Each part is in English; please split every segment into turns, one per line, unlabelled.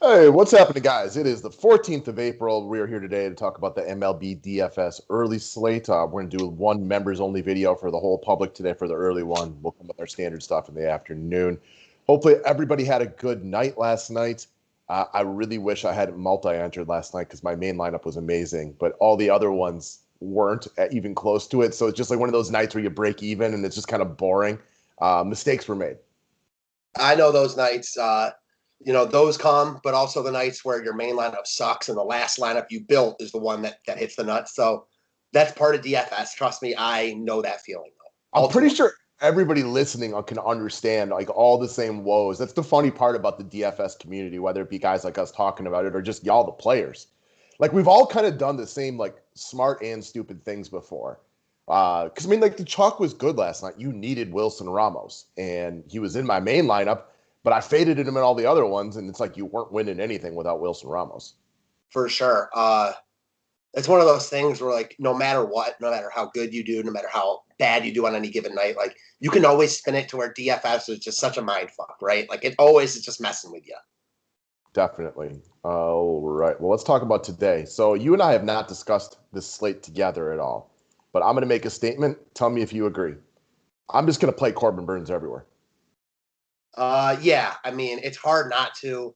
Hey, what's happening, guys? It is the 14th of April. We are here today to talk about the MLB DFS early slate. We're going to do one members-only video for the whole public today for the early one. We'll come with our standard stuff in the afternoon. Hopefully, everybody had a good night last night. I really wish I hadn't multi-entered last night because my main lineup was amazing, but all the other ones weren't even close to it. So it's just like one of those nights where you break even and it's just kind of boring. Mistakes were made.
I know those nights. Those come, but also the nights where your main lineup sucks and the last lineup you built is the one that hits the nuts. So that's part of DFS. Trust me, I know that feeling.
I'm pretty sure everybody listening can understand like all the same woes. That's the funny part about the DFS community, whether it be guys like us talking about it or just y'all, the players. Like we've all kind of done the same like smart and stupid things before. Because I mean, like the chalk was good last night. You needed Wilson Ramos, and he was in my main lineup. But I faded him in all the other ones, and it's like you weren't winning anything without Wilson Ramos.
For sure. It's one of those things where, like, no matter what, no matter how good you do, no matter how bad you do on any given night, like, you can always spin it to where DFS is just such a mind fuck, right? Like, it always is just messing with you.
Definitely. All right. Well, let's talk about today. So you and I have not discussed this slate together at all, but I'm going to make a statement. Tell me if you agree. I'm just going to play Corbin Burnes everywhere.
Yeah, I mean, it's hard not to.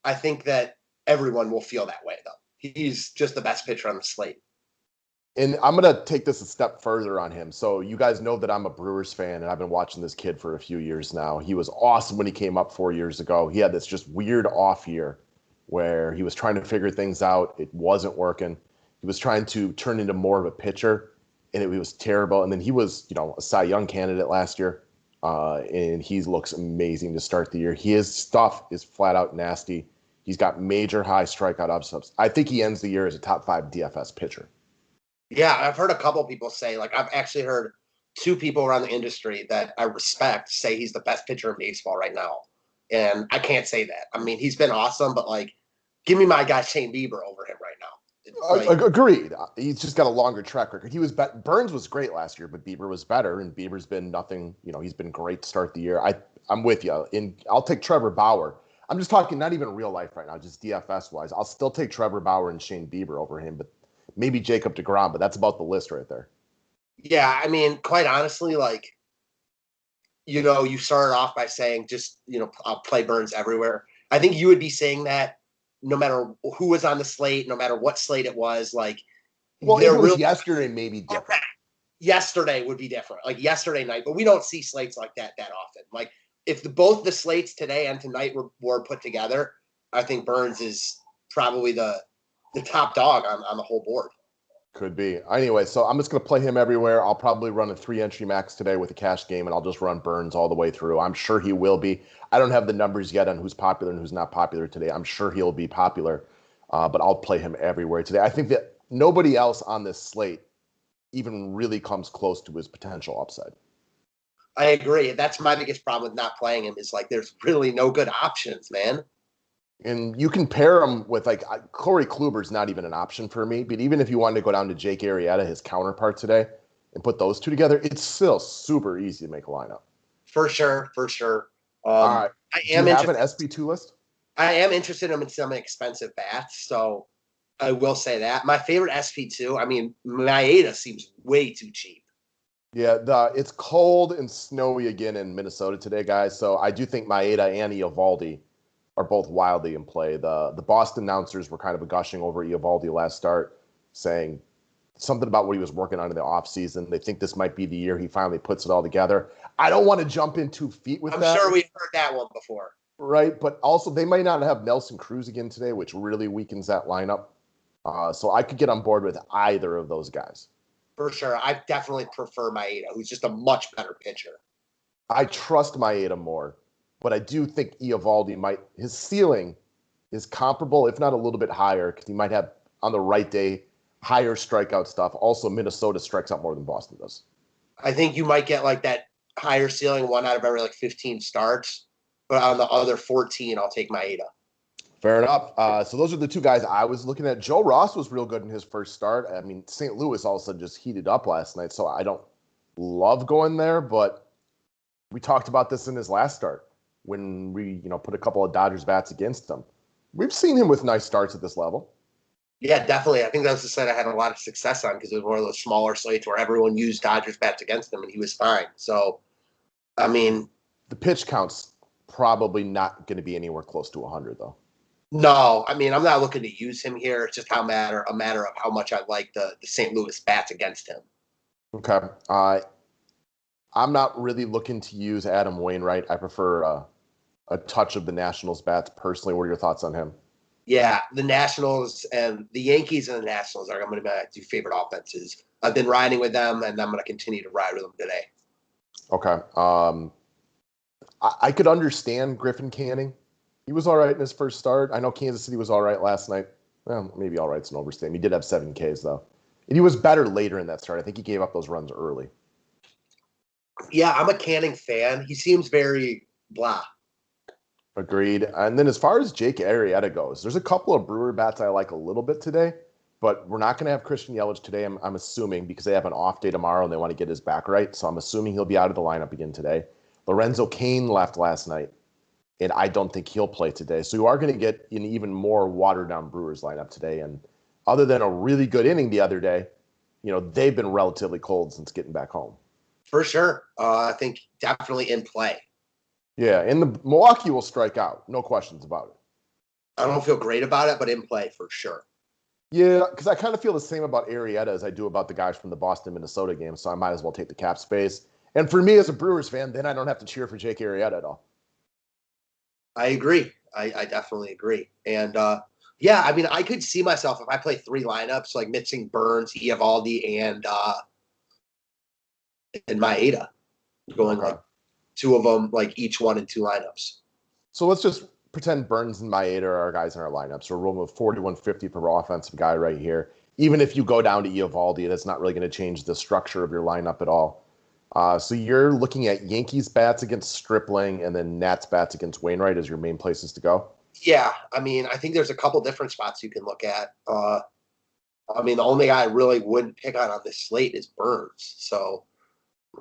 I think that everyone will feel that way, though. He's just the best pitcher on the slate.
And I'm going to take this a step further on him. So you guys know that I'm a Brewers fan, and I've been watching this kid for a few years now. He was awesome when he came up 4 years ago. He had this just weird off year where he was trying to figure things out. It wasn't working. He was trying to turn into more of a pitcher, and it was terrible. And then he was, a Cy Young candidate last year. And he looks amazing to start the year. His stuff is flat out nasty. He's got major high strikeout upsets. I think he ends the year as a top 5 DFS pitcher.
Yeah, I've heard a couple people say, like, I've actually heard 2 people around the industry that I respect say he's the best pitcher in baseball right now. And I can't say that. I mean, he's been awesome, but, like, give me my guy Shane Bieber over him right now.
Agreed. He's just got a longer track record. Burnes was great last year, but Bieber was better, and Bieber's been nothing. He's been great to start the year. I'm with you. I'll take Trevor Bauer. I'm just talking not even real life right now, just DFS wise. I'll still take Trevor Bauer and Shane Bieber over him, but maybe Jacob deGrom. But that's about the list right there.
Yeah, I mean, quite honestly, like, you started off by saying just I'll play Burnes everywhere. I think you would be saying that no matter who was on the slate, no matter what slate it was, like,
well, if it was yesterday, maybe different.
Okay. Yesterday would be different, like yesterday night, but we don't see slates like that often. Like, if both the slates today and tonight were put together, I think Burnes is probably the top dog on the whole board.
Could be. Anyway, so I'm just going to play him everywhere. I'll probably run a 3-entry max today with a cash game, and I'll just run Burnes all the way through. I'm sure he will be. I don't have the numbers yet on who's popular and who's not popular today. I'm sure he'll be popular, but I'll play him everywhere today. I think that nobody else on this slate even really comes close to his potential upside.
I agree. That's my biggest problem with not playing him is, like, there's really no good options, man.
And you can pair him with, like, Corey Kluber's not even an option for me, but even if you wanted to go down to Jake Arrieta, his counterpart today, and put those two together, it's still super easy to make a lineup.
For sure.
All right. Do you have an SP2 list?
I am interested in some expensive bats, so I will say that. My favorite SP2, I mean, Maeda seems way too cheap.
Yeah, it's cold and snowy again in Minnesota today, guys, so I do think Maeda and Eovaldi are both wildly in play. The Boston announcers were kind of gushing over Eovaldi last start, saying something about what he was working on in the offseason. They think this might be the year he finally puts it all together. I don't want to jump in 2 feet with that.
I'm sure we've heard that one before.
Right, but also they might not have Nelson Cruz again today, which really weakens that lineup. So I could get on board with either of those guys.
For sure. I definitely prefer Maeda, who's just a much better pitcher.
I trust Maeda more. But I do think Eovaldi his ceiling is comparable, if not a little bit higher, because he might have, on the right day, higher strikeout stuff. Also, Minnesota strikes out more than Boston does.
I think you might get, like, that higher ceiling 1 out of every, like, 15 starts. But on the other 14, I'll take Maeda.
Fair enough. So those are the 2 guys I was looking at. Joe Ross was real good in his first start. I mean, St. Louis all of a sudden just heated up last night, so I don't love going there, but we talked about this in his last start when we, put a couple of Dodgers bats against him. We've seen him with nice starts at this level.
Yeah, definitely. I think that was the side I had a lot of success on because it was one of those smaller slates where everyone used Dodgers bats against him and he was fine. So, I mean,
The pitch count's probably not going to be anywhere close to 100, though.
no, I mean, I'm not looking to use him here. It's just a matter of how much I like the St. Louis bats against him.
Okay. I'm not really looking to use Adam Wainwright. I prefer a touch of the Nationals bats personally. What are your thoughts on him?
Yeah, the Nationals and the Yankees and the Nationals are going to be my two favorite offenses. I've been riding with them, and I'm going to continue to ride with them today.
Okay. I could understand Griffin Canning. He was all right in his first start. I know Kansas City was all right last night. Well, maybe all right's an overstatement. He did have 7 Ks, though. And he was better later in that start. I think he gave up those runs early.
Yeah, I'm a Canning fan. He seems very blah.
Agreed. And then as far as Jake Arrieta goes, there's a couple of Brewer bats I like a little bit today, but we're not going to have Christian Yelich today, I'm assuming, because they have an off day tomorrow and they want to get his back right. So I'm assuming he'll be out of the lineup again today. Lorenzo Cain left last night, and I don't think he'll play today. So you are going to get an even more watered-down Brewers lineup today. And other than a really good inning the other day, they've been relatively cold since getting back home.
For sure. I think definitely in play.
Yeah, and the Milwaukee will strike out. No questions about it.
I don't feel great about it, but in play for sure.
Yeah, because I kind of feel the same about Arrieta as I do about the guys from the Boston-Minnesota game, so I might as well take the cap space. And for me as a Brewers fan, then I don't have to cheer for Jake Arrieta at all.
I agree. I definitely agree. And yeah, I mean, I could see myself if I play 3 lineups, like mixing Burns, Eovaldi, and Maeda, going like 2 of them, like each one in 2 lineups.
So let's just pretend Burns and Maeda are our guys in our lineup. So we're rolling with 4150 per offensive guy right here. Even if you go down to Eovaldi, that's not really going to change the structure of your lineup at all. So you're looking at Yankees bats against Stripling and then Nats bats against Wainwright as your main places to go?
Yeah, I mean, I think there's a couple different spots you can look at. I mean, the only guy I really wouldn't pick on this slate is Burns. So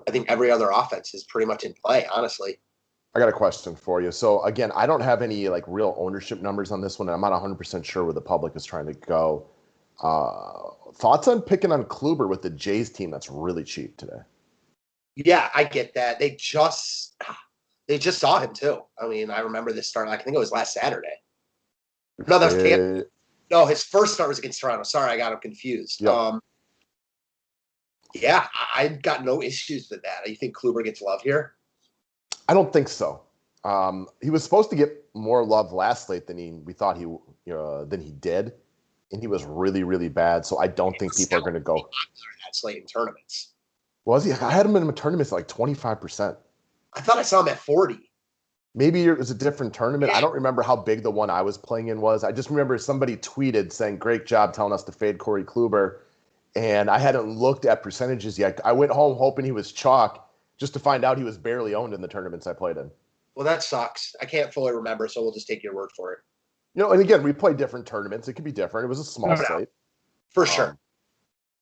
I think every other offense is pretty much in play, honestly.
I got a question for you. So again, I don't have any like real ownership numbers on this one, and I'm not 100% sure where the public is trying to go. Thoughts on picking on Kluber with the Jays team that's really cheap today?
Yeah, I get that. They just saw him too. I mean, I remember this start. I think it was last Saturday. No, that was Tampa. No, his first start was against Toronto. Sorry, I got him confused.
Yep.
Yeah, I've got no issues with that. You think Kluber gets love here?
I don't think so. He was supposed to get more love last slate than we thought than he did, and he was really, really bad. So I don't think people are going to go
that slate in tournaments.
Was he? I had him in a tournament at like 25%.
I thought I saw him at 40.
Maybe it was a different tournament. I don't remember how big the one I was playing in was. I just remember somebody tweeted saying, "Great job telling us to fade Corey Kluber," and I hadn't looked at percentages yet. I went home hoping he was chalk, just to find out he was barely owned in the tournaments I played in.
Well, that sucks. I can't fully remember, so we'll just take your word for it.
And again, we play different tournaments. It could be different. It was a small slate.
For sure.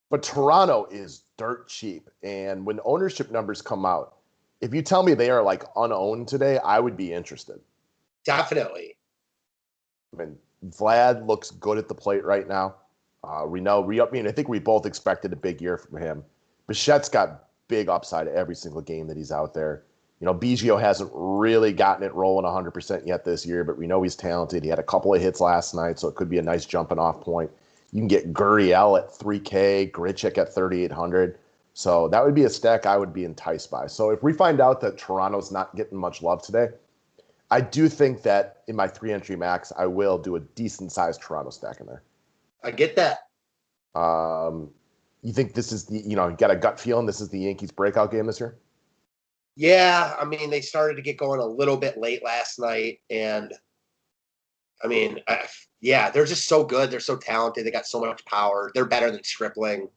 But Toronto is dirt cheap. And when ownership numbers come out, if you tell me they are like unowned today, I would be interested.
Definitely.
I mean, Vlad looks good at the plate right now. I think we both expected a big year from him. Bichette's got big upside every single game that he's out there. Biggio hasn't really gotten it rolling 100% yet this year, but we know he's talented. He had a couple of hits last night, so it could be a nice jumping off point. You can get Gurriel at 3K, Grichuk at 3,800. So that would be a stack I would be enticed by. So if we find out that Toronto's not getting much love today, I do think that in my 3-entry max, I will do a decent-sized Toronto stack in there.
I get that.
You think this is you got a gut feeling this is the Yankees' breakout game this year?
Yeah, I mean, they started to get going a little bit late last night, and I mean, they're just so good. They're so talented. They got so much power. They're better than Stripling.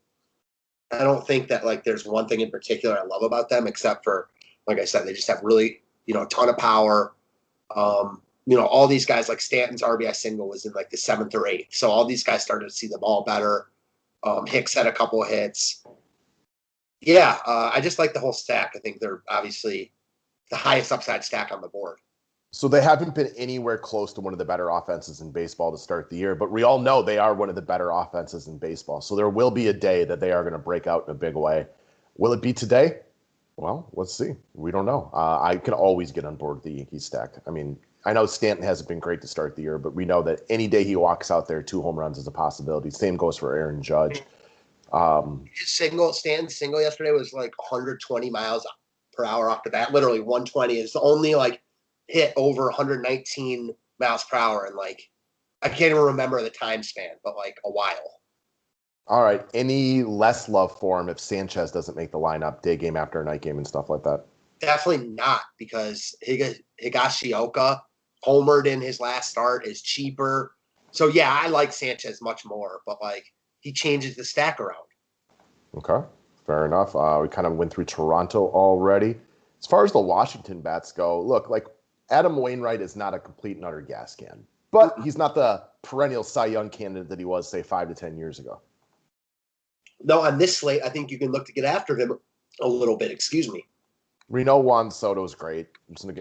I don't think that like there's one thing in particular I love about them, except for, like I said, they just have really, a ton of power. All these guys like Stanton's RBI single was in like the 7th or 8th. So all these guys started to see the ball better. Hicks had a couple of hits. Yeah, I just like the whole stack. I think they're obviously the highest upside stack on the board.
So they haven't been anywhere close to one of the better offenses in baseball to start the year, but we all know they are one of the better offenses in baseball. So there will be a day that they are going to break out in a big way. Will it be today? Well, let's see. We don't know. I can always get on board with the Yankees stack. I mean, I know Stanton hasn't been great to start the year, but we know that any day he walks out there, 2 home runs is a possibility. Same goes for Aaron Judge.
Stanton's single yesterday was like 120 miles per hour off the bat. Literally 120. It's the only like hit over 119 miles per hour in like, I can't even remember the time span, but like a while.
All right. Any less love for him if Sanchez doesn't make the lineup day game after a night game and stuff like that?
Definitely not, because Higashioka homered in his last start, is cheaper. So yeah, I like Sanchez much more, but like he changes the stack around.
Okay, fair enough. We kind of went through Toronto already. As far as the Washington bats go, look, like Adam Wainwright is not a complete and utter gas can, but he's not the perennial Cy Young candidate that he was, say, 5 to 10 years ago.
No, on this slate, I think you can look to get after him a little bit. Excuse me.
Reno Juan Soto is great.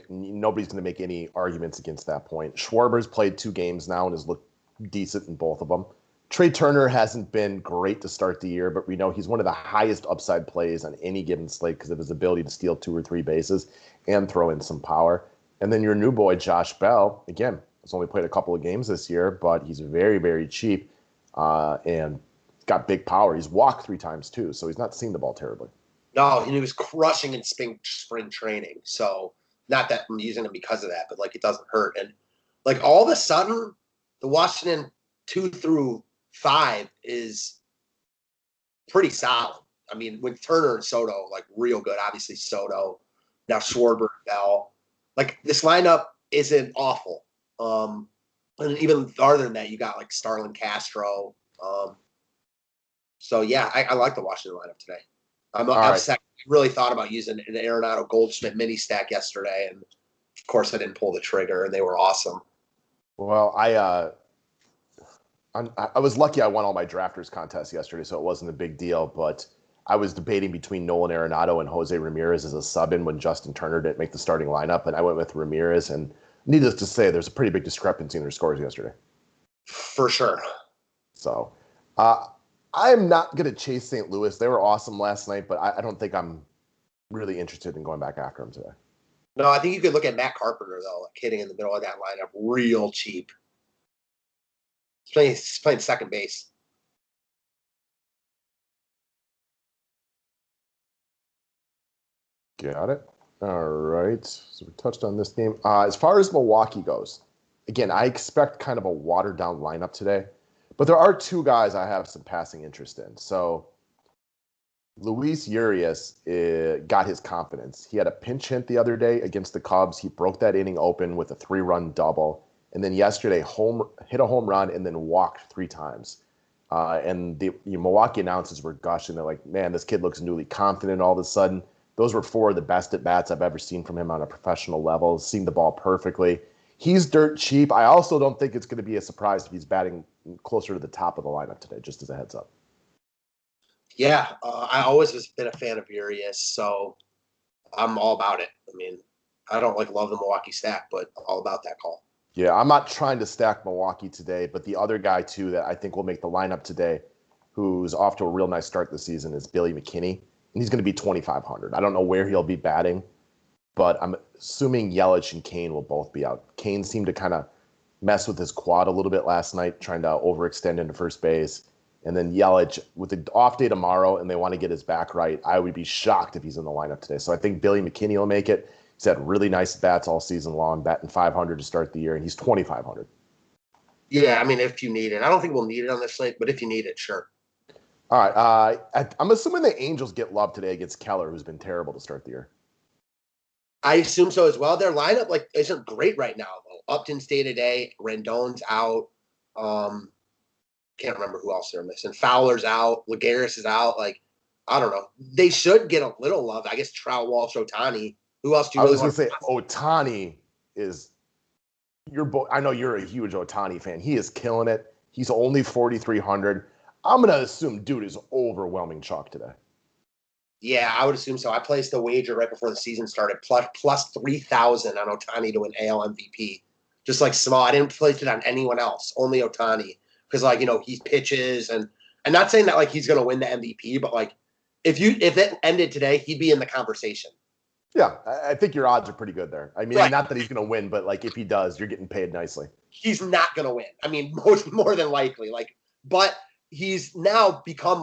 Nobody's going to make any arguments against that point. Schwarber's played 2 games now and has looked decent in both of them. Trey Turner hasn't been great to start the year, but we know he's one of the highest upside plays on any given slate because of his ability to steal 2 or 3 bases and throw in some power. And then your new boy, Josh Bell, again, has only played a couple of games this year, but he's very, very cheap and got big power. He's walked 3 times too, so he's not seen the ball terribly.
No, and he was crushing in spring training. So not that I'm using him because of that, but like it doesn't hurt. And like all of a sudden, the Washington 2 through 5 is pretty solid. I mean, with Turner and Soto, like real good. Obviously Soto, now Schwarber, Bell. Like this lineup isn't awful. And even farther than that, you got like Starlin Castro. So yeah, I like the Washington lineup today. I'm second. I really thought about using an Arenado Goldschmidt mini stack yesterday, and of course I didn't pull the trigger, and they were awesome.
Well, I was lucky I won all my drafters contests yesterday, so it wasn't a big deal, but I was debating between Nolan Arenado and Jose Ramirez as a sub-in when Justin Turner didn't make the starting lineup, and I went with Ramirez, and needless to say, there's a pretty big discrepancy in their scores yesterday.
For sure.
So, I'm not going to chase St. Louis. They were awesome last night, but I don't think I'm really interested in going back after them today.
No, I think you could look at Matt Carpenter, though, like hitting in the middle of that lineup real cheap. He's playing second base.
Got it. All right. So we touched on this game. As far as Milwaukee goes, again, I expect kind of a watered-down lineup today. But there are 2 guys I have some passing interest in. So Luis Urias got his confidence. He had a pinch hit the other day against the Cubs. He broke that inning open with a 3-run double. And then yesterday, hit a home run and then walked 3 times. And the Milwaukee announcers were gushing. They're like, man, this kid looks newly confident all of a sudden. Those were 4 of the best at-bats I've ever seen from him on a professional level. Seeing the ball perfectly. He's dirt cheap. I also don't think it's going to be a surprise if he's batting closer to the top of the lineup today, just as a heads up.
Yeah, I always has been a fan of Urias, so I'm all about it. I mean, I don't love the Milwaukee stack, but all about that call.
Yeah, I'm not trying to stack Milwaukee today, but the other guy, too, that I think will make the lineup today, who's off to a real nice start this season, is Billy McKinney. And he's going to be 2,500. I don't know where he'll be batting, but I'm assuming Yelich and Kane will both be out. Kane seemed to kind of mess with his quad a little bit last night, trying to overextend into first base. And then Yelich, with the off day tomorrow, and they want to get his back right, I would be shocked if he's in the lineup today. So I think Billy McKinney will make it. He's had really nice bats all season long, batting 500 to start the year, and he's 2,500.
Yeah, I mean, if you need it. I don't think we'll need it on this slate, but if you need it, sure.
All right. I'm assuming the Angels get love today against Keller, who's been terrible to start the year.
I assume so as well. Their lineup isn't great right now, though. Upton's day-to-day. Rendon's out. Can't remember who else they're missing. Fowler's out. Lagares is out. I don't know. They should get a little love. I guess Trout, Walsh, Ohtani. Who else do you really want to say?
Ohtani is I know you're a huge Ohtani fan. He is killing it. He's only 4,300. I'm going to assume dude is overwhelming chalk today.
Yeah, I would assume so. I placed a wager right before the season started, plus 3,000 on Ohtani to win AL MVP. Just like small. I didn't place it on anyone else, only Ohtani. Because he pitches and I'm not saying that like he's gonna win the MVP, but like if it ended today, he'd be in the conversation.
Yeah, I think your odds are pretty good there. I mean,
Right.
not that he's going to win, but like if he does, you're getting paid nicely.
He's not gonna win. I mean, more than likely. But he's now become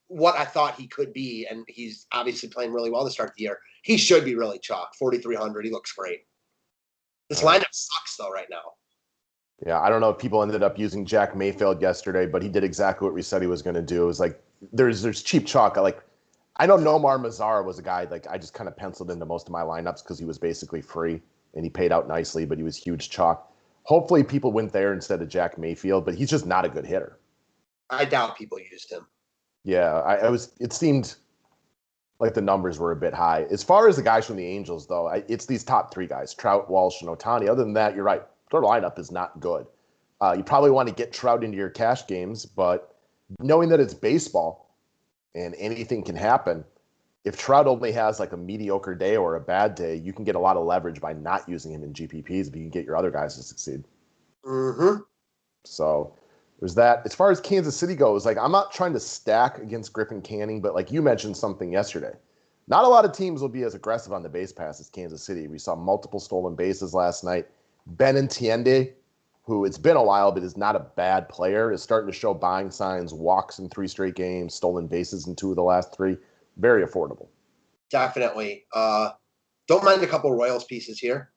what I thought he could be, and he's obviously playing really well to start the year. He should be really chalk. 4,300. He looks great. This lineup sucks though right now.
Yeah, I don't know if people ended up using Jack Mayfield yesterday, but he did exactly what we said he was going to do. It was like there's cheap chalk. I know Nomar Mazara was a guy like I just kind of penciled into most of my lineups because he was basically free and he paid out nicely, but he was huge chalk. Hopefully people went there instead of Jack Mayfield, but he's just not a good hitter.
I doubt people used him.
Yeah, it seemed like the numbers were a bit high. As far as the guys from the Angels, though, it's these top three guys, Trout, Walsh, and Ohtani. Other than that, you're right. Their lineup is not good. You probably want to get Trout into your cash games, but knowing that it's baseball and anything can happen, if Trout only has like a mediocre day or a bad day, you can get a lot of leverage by not using him in GPPs if you can get your other guys to succeed.
Mm-hmm.
So there's that. As far as Kansas City goes, like I'm not trying to stack against Griffin Canning, but like you mentioned something yesterday. Not a lot of teams will be as aggressive on the base pass as Kansas City. We saw multiple stolen bases last night. Benintendi, who it's been a while but is not a bad player, is starting to show buying signs, walks in 3 straight games, stolen bases in 2 of the last 3. Very affordable.
Definitely. Don't mind a couple Royals pieces here.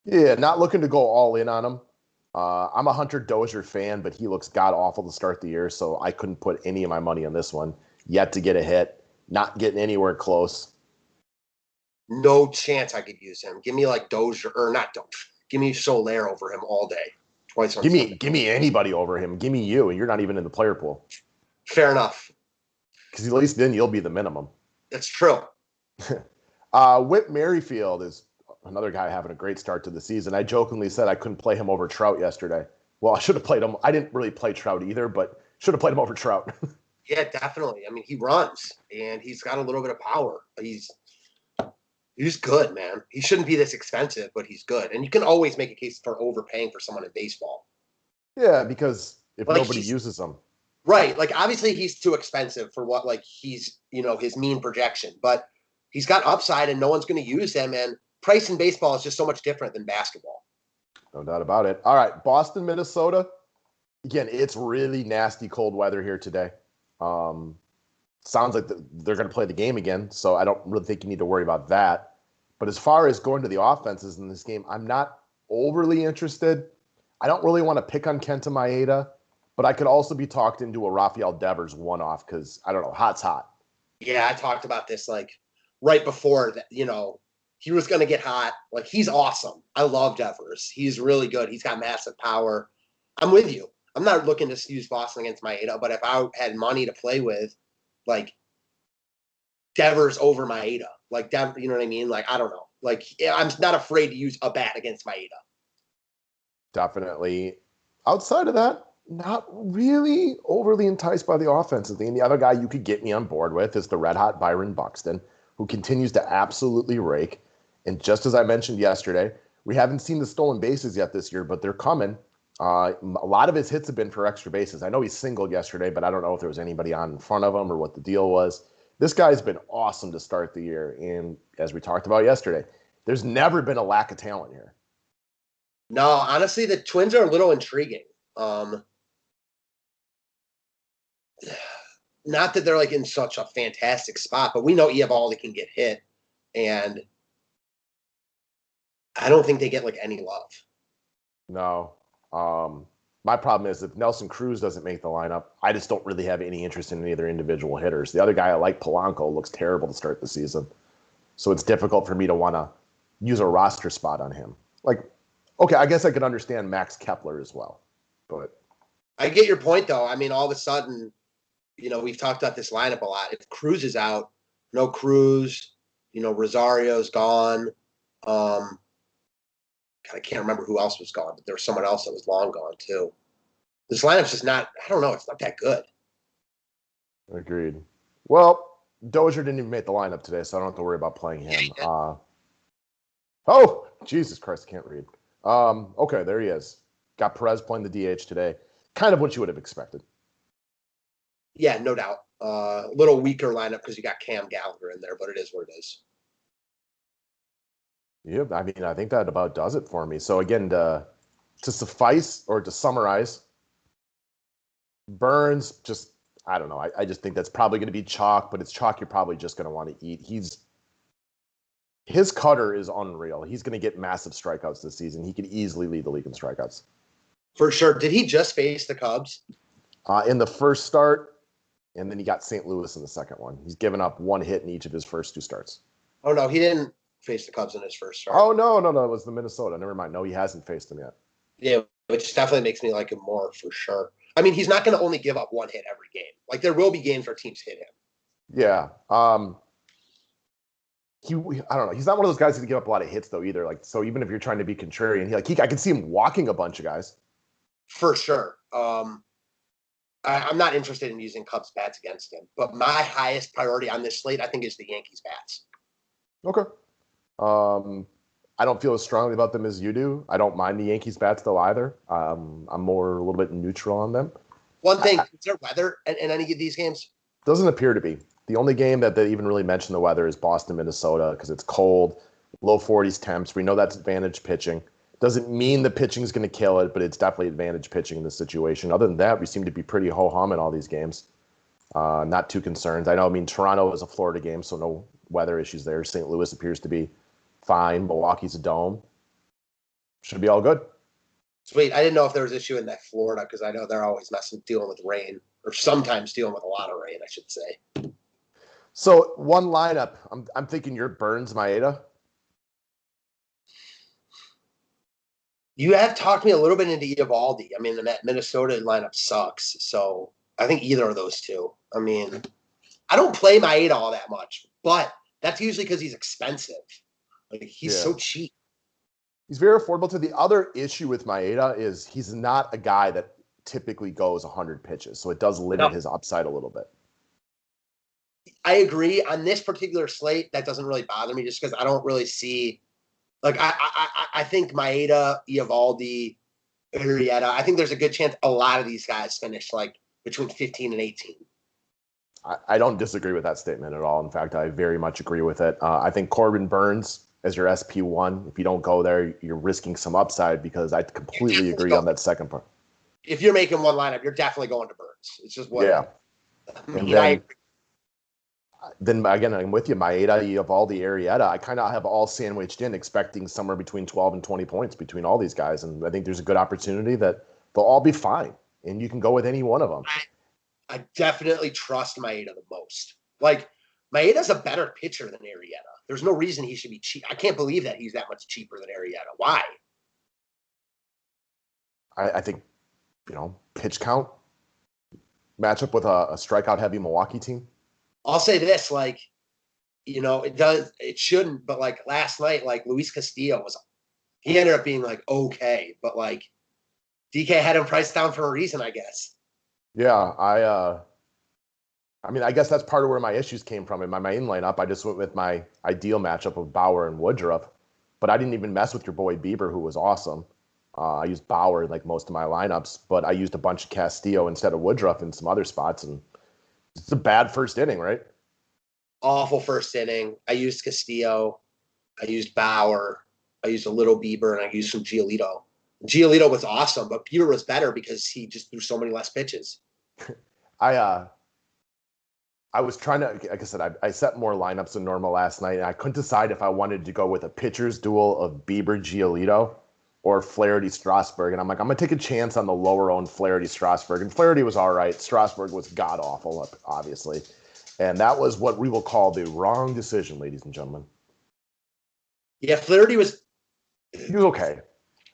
Yeah, not looking to go all in on him. I'm a Hunter Dozier fan, but he looks god-awful to start the year, so I couldn't put any of my money on this one. Yet to get a hit, not getting anywhere close.
No chance I could use him. Give me like Dozier, or not Dozier. Give me Soler over him all day. Twice on Sunday.
Give me anybody over him. Give me you, and you're not even in the player pool.
Fair enough.
Because at least then you'll be the minimum.
That's true.
Whit Maryfield is another guy having a great start to the season. I jokingly said I couldn't play him over Trout yesterday. Well, I should have played him. I didn't really play Trout either, but should have played him over Trout.
Yeah, definitely. I mean, he runs, and he's got a little bit of power. He's good, man. He shouldn't be this expensive, but he's good. And you can always make a case for overpaying for someone in baseball.
Yeah, because if
like
nobody uses him.
Right. Like, obviously, he's too expensive for what, like, he's, his mean projection. But he's got upside, and no one's going to use him. And price in baseball is just so much different than basketball.
No doubt about it. All right, Boston, Minnesota. Again, it's really nasty cold weather here today. Sounds like they're going to play the game again, so I don't really think you need to worry about that. But as far as going to the offenses in this game, I'm not overly interested. I don't really want to pick on Kenta Maeda, but I could also be talked into a Rafael Devers one-off because, I don't know, hot's hot.
Yeah, I talked about this, like, right before that, he was going to get hot. Like, he's awesome. I love Devers. He's really good. He's got massive power. I'm with you. I'm not looking to use Boston against Maeda, but if I had money to play with, like, Devers over Maeda. Like, you know what I mean? Like, I don't know. Like, I'm not afraid to use a bat against Maeda.
Definitely. Outside of that, not really overly enticed by the offensive thing. The other guy you could get me on board with is the red-hot Byron Buxton, who continues to absolutely rake. And just as I mentioned yesterday, we haven't seen the stolen bases yet this year, but they're coming. A lot of his hits have been for extra bases. I know he singled yesterday, but I don't know if there was anybody on in front of him or what the deal was. This guy's been awesome to start the year. And as we talked about yesterday, there's never been a lack of talent here.
No, honestly, the Twins are a little intriguing. Not that they're like in such a fantastic spot, but we know Eovaldi can get hit, and I don't think they get like any love.
No. My problem is if Nelson Cruz doesn't make the lineup, I just don't really have any interest in any of their individual hitters. The other guy I like, Polanco, looks terrible to start the season. So it's difficult for me to want to use a roster spot on him. Like, okay, I guess I could understand Max Kepler as well. But
I get your point, though. I mean, all of a sudden, we've talked about this lineup a lot. If Cruz is out, no Cruz, Rosario's gone. I can't remember who else was gone, but there was someone else that was long gone, too. This lineup's just not, I don't know, it's not that good.
Agreed. Well, Dozier didn't even make the lineup today, so I don't have to worry about playing him. Oh, Jesus Christ, I can't read. Okay, there he is. Got Perez playing the DH today. Kind of what you would have expected.
Yeah, no doubt. A little weaker lineup because you got Cam Gallagher in there, but it is what it is.
Yeah, I mean, I think that about does it for me. So again, to suffice or to summarize, Burns, just, I don't know. I just think that's probably going to be chalk, but it's chalk you're probably just going to want to eat. His cutter is unreal. He's going to get massive strikeouts this season. He could easily lead the league in strikeouts.
For sure. Did he just face the Cubs?
In the first start, and then he got St. Louis in the second one. He's given up one hit in each of his first 2 starts.
Oh, no, he didn't face the Cubs in his first start.
Oh, no. It was the Minnesota. Never mind. No, he hasn't faced them yet.
Yeah, which definitely makes me like him more for sure. I mean, he's not going to only give up one hit every game. Like, there will be games where teams hit him.
Yeah. I don't know. He's not one of those guys who give up a lot of hits though either. Like, so even if you're trying to be contrarian, I can see him walking a bunch of guys.
For sure. I'm not interested in using Cubs bats against him, but my highest priority on this slate, I think, is the Yankees bats.
Okay. I don't feel as strongly about them as you do. I don't mind the Yankees bats though either. I'm more a little bit neutral on them.
One thing, is there weather in any of these games?
Doesn't appear to be. The only game that they even really mention the weather is Boston, Minnesota, because it's cold, low 40s temps. We know that's advantage pitching. Doesn't mean the pitching is going to kill it, but it's definitely advantage pitching in this situation. Other than that, we seem to be pretty ho-hum in all these games. Not too concerned. Toronto is a Florida game, so no weather issues there. St. Louis appears to be fine. Milwaukee's a dome. Should be all good.
Sweet. I didn't know if there was issue in that Florida because I know they're always dealing with rain, or sometimes dealing with a lot of rain, I should say.
So one lineup, I'm thinking you're Burns, Maeda.
You have talked me a little bit into Eovaldi. I mean, that Minnesota lineup sucks, so I think either of those two. I mean, I don't play Maeda all that much, but that's usually because he's expensive. Like, he's so cheap.
He's very affordable too. The other issue with Maeda is he's not a guy that typically goes 100 pitches, so it does limit his upside a little bit.
I agree. On this particular slate, that doesn't really bother me just because I don't really see – like, I think Maeda, Eovaldi, Arrieta, I think there's a good chance a lot of these guys finish, like, between 15 and 18.
I don't disagree with that statement at all. In fact, I very much agree with it. I think Corbin Burns as your SP1, if you don't go there, you're risking some upside because I completely agree on that second part.
If you're making one lineup, you're definitely going to Burns. It's just what
then again, I'm with you. Maeda, Eovaldi, Arrieta, I kind of have all sandwiched in, expecting somewhere between 12 and 20 points between all these guys. And I think there's a good opportunity that they'll all be fine. And you can go with any one of them.
I definitely trust Maeda the most. Like, Maeda's a better pitcher than Arrieta. There's no reason he should be cheap. I can't believe that he's that much cheaper than Arrieta. Why?
I think, pitch count, matchup with a strikeout-heavy Milwaukee team.
I'll say this, it shouldn't, but like last night, like Luis Castillo he ended up being like okay, but like DK had him priced down for a reason, I guess.
Yeah, I guess that's part of where my issues came from. In my main lineup, I just went with my ideal matchup of Bauer and Woodruff, but I didn't even mess with your boy Bieber, who was awesome. I used Bauer in like most of my lineups, but I used a bunch of Castillo instead of Woodruff in some other spots, and it's a bad first inning, right?
Awful first inning. I used Castillo. I used Bauer. I used a little Bieber, and I used some Giolito. Giolito was awesome, but Bieber was better because he just threw so many less pitches.
I was trying to, like I said, I set more lineups than normal last night, and I couldn't decide if I wanted to go with a pitcher's duel of Bieber, Giolito, or Flaherty, Strasburg. And I'm like, I'm going to take a chance on the lower-owned Flaherty, Strasburg. And Flaherty was all right. Strasburg was god-awful, obviously. And that was what we will call the wrong decision, ladies and gentlemen.
Yeah, Flaherty was...
He was okay.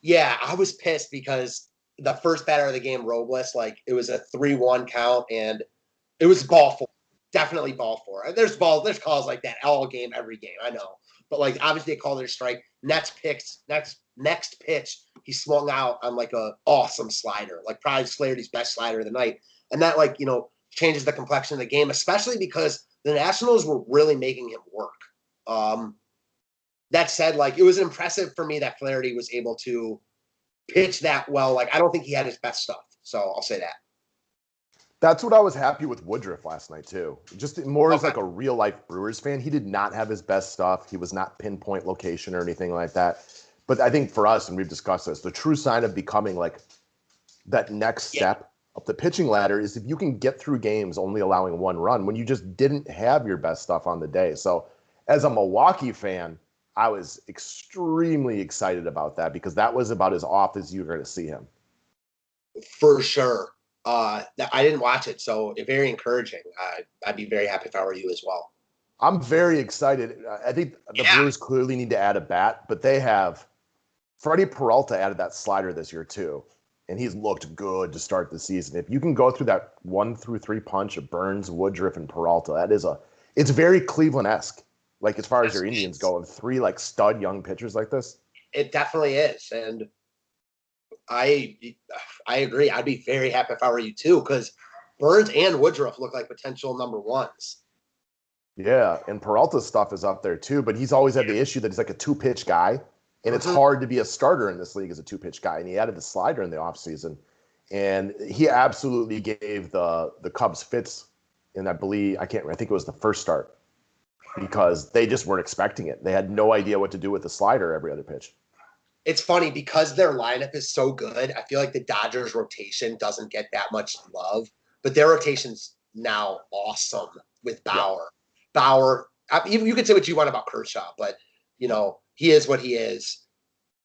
Yeah, I was pissed because the first batter of the game, Robles, it was a 3-1 count, and it was ball four. Definitely ball four. There's calls like that all game, every game, I know. But, obviously they called it a strike. Next pitch, he swung out on, a awesome slider. Probably Flaherty's best slider of the night. And that, changes the complexion of the game, especially because the Nationals were really making him work. That said, like, it was impressive for me that Flaherty was able to pitch that well. Like, I don't think he had his best stuff. So I'll say that.
That's what I was happy with Woodruff last night, too. Just more as
Okay.
like a real-life Brewers fan. He did not have his best stuff. He was not pinpoint location or anything like that. But I think for us, and we've discussed this, the true sign of becoming like that next step up the pitching ladder is if you can get through games only allowing one run when you just didn't have your best stuff on the day. So as a Milwaukee fan, I was extremely excited about that because that was about as off as you were going to see him.
For sure. I didn't watch it, so very encouraging. I'd be very happy if I were you as well.
I'm very excited. I think the Brewers clearly need to add a bat, but they have Freddy Peralta added that slider this year too, and he's looked good to start the season. If you can go through that 1-3 punch of Burns, Woodruff, and Peralta, it's very Cleveland-esque. Like as far as your Indians go, and 3 like stud young pitchers like this.
It definitely is, and I agree. I'd be very happy if I were you too, because Burns and Woodruff look like potential number ones.
Yeah, and Peralta's stuff is up there too, but he's always had the issue that he's like a 2-pitch guy, and it's hard to be a starter in this league as a 2-pitch guy. And he added the slider in the offseason, and he absolutely gave the Cubs fits. And I think it was the first start because they just weren't expecting it. They had no idea what to do with the slider every other pitch.
It's funny because their lineup is so good. I feel like the Dodgers rotation doesn't get that much love, but their rotation's now awesome with Bauer. Yeah. Bauer, you can say what you want about Kershaw, but he is what he is.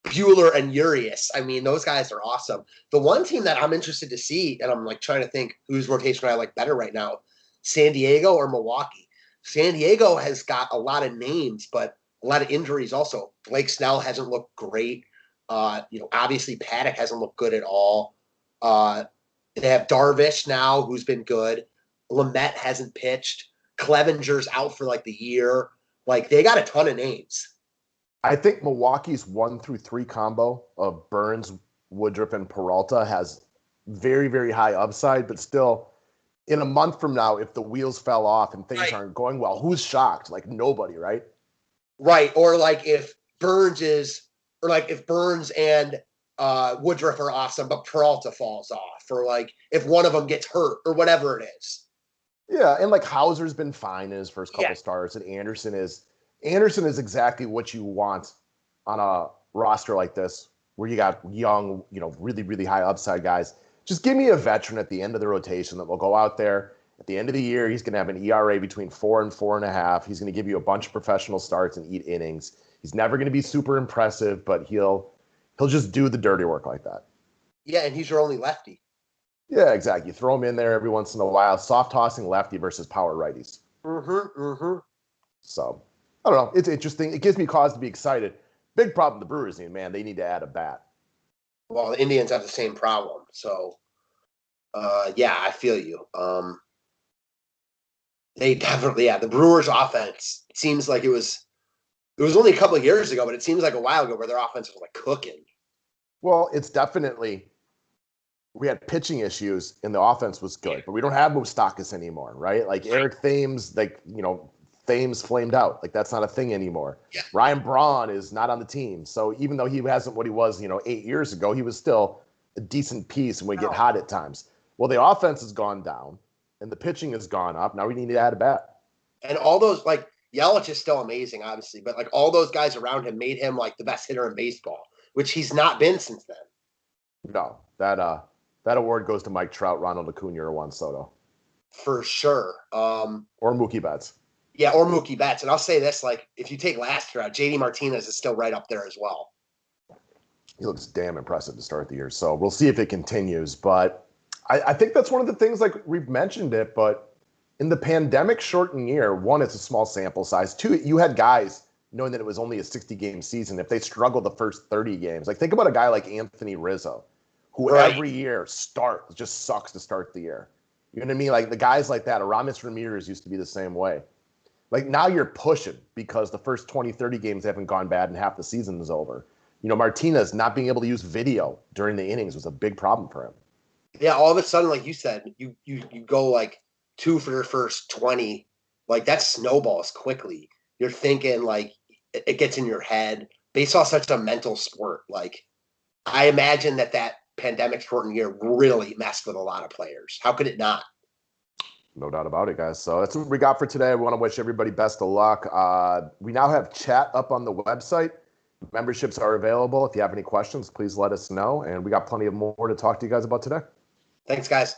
Buehler and Urias. I mean, those guys are awesome. The one team that I'm interested to see, and I'm like trying to think whose rotation I like better right now, San Diego or Milwaukee. San Diego has got a lot of names, but a lot of injuries also. Blake Snell hasn't looked great. Obviously Paddock hasn't looked good at all. They have Darvish now, who's been good. Lamet hasn't pitched. Clevenger's out for like the year. Like they got a ton of names.
I think Milwaukee's 1-3 combo of Burns, Woodruff, and Peralta has very, very high upside, but still in a month from now, if the wheels fell off and things aren't going well, who's shocked? Like nobody, right?
Right. Or like if Burns and Woodruff are awesome, but Peralta falls off, or like if one of them gets hurt or whatever it is.
Yeah. And like Hauser's been fine in his first couple starts, and Anderson is exactly what you want on a roster like this, where you got young, really, really high upside guys. Just give me a veteran at the end of the rotation that will go out there at the end of the year. He's going to have an ERA between 4 and 4.5. He's going to give you a bunch of professional starts and eat innings. He's never going to be super impressive, but he'll just do the dirty work like that.
Yeah, and he's your only lefty.
Yeah, exactly. You throw him in there every once in a while. Soft tossing lefty versus power righties. So I don't know. It's interesting. It gives me cause to be excited. Big problem the Brewers need, man. They need to add a bat.
Well, the Indians have the same problem. So, I feel you. They definitely, the Brewers' offense, it seems like it was only a couple of years ago, but it seems like a while ago where their offense was like cooking.
Well, it's definitely, we had pitching issues and the offense was good, but we don't have Moustakas anymore, right? Like Eric Thames, Thames flamed out. Like that's not a thing anymore. Yeah. Ryan Braun is not on the team. So even though he hasn't what he was, 8 years ago, he was still a decent piece and we get hot at times. Well, the offense has gone down and the pitching has gone up. Now we need to add a bat.
And all those, like, Yelich is still amazing, obviously, but like all those guys around him made him like the best hitter in baseball, which he's not been since then.
No, that award goes to Mike Trout, Ronald Acuna, or Juan Soto.
For sure.
Or Mookie Betts.
Yeah, or Mookie Betts. And I'll say this, like, if you take last year out, JD Martinez is still right up there as well.
He looks damn impressive to start the year. So we'll see if it continues. But I think that's one of the things, like we've mentioned it, but in the pandemic shortened year, one, it's a small sample size. Two, you had guys knowing that it was only a 60-game season. If they struggle the first 30 games, like think about a guy like Anthony Rizzo, who every year just sucks to start the year. You know what I mean? Like the guys like that, Aramis Ramirez used to be the same way. Like now you're pushing because the first 20, 30 games haven't gone bad and half the season is over. Martinez not being able to use video during the innings was a big problem for him.
Yeah, all of a sudden, like you said, you go like 2 for your first 20 like that snowballs quickly. You're thinking like it gets in your head. Baseball's such a mental sport. Like I imagine that pandemic shortened year really messed with a lot of players. How could it not?
No doubt about it, guys. So that's what we got for today. We want to wish everybody best of luck. We now have chat up on the website. Memberships are available. If you have any questions, please let us know. And we got plenty of more to talk to you guys about today.
Thanks, guys.